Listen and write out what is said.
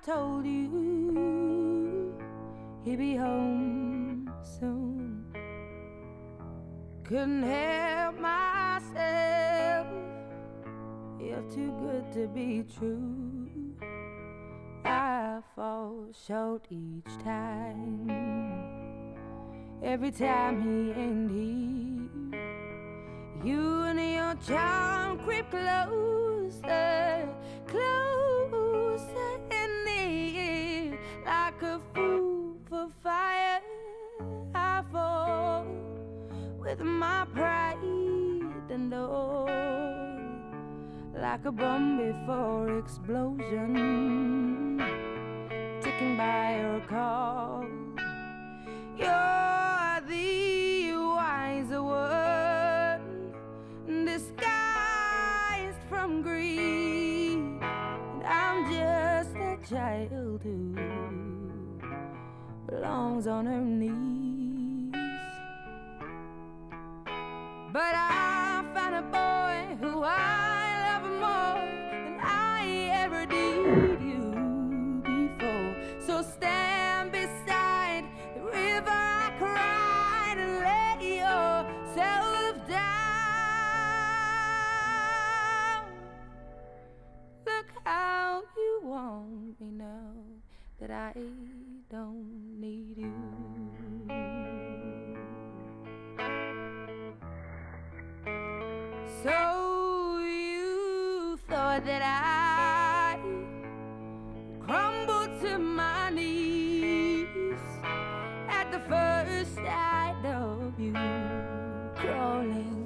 told you he'd be home soon. Couldn't help myself, you're too good to be true. I fall short each time, every time he ain't here. You and your charm creep closer, closer in near. Like a fool for fire, I fall with my pride and all. Like a bomb before explosion, ticking by your call. You're the wiser one, disguised from greed, and I'm just a child who belongs on her knees. But I found a boy who I love more than I ever did you before. So stand beside the river I cried and lay yourself down. Look how you want me now that I don't need you. So you thought that I crumbled to my knees at the first sight of you crawling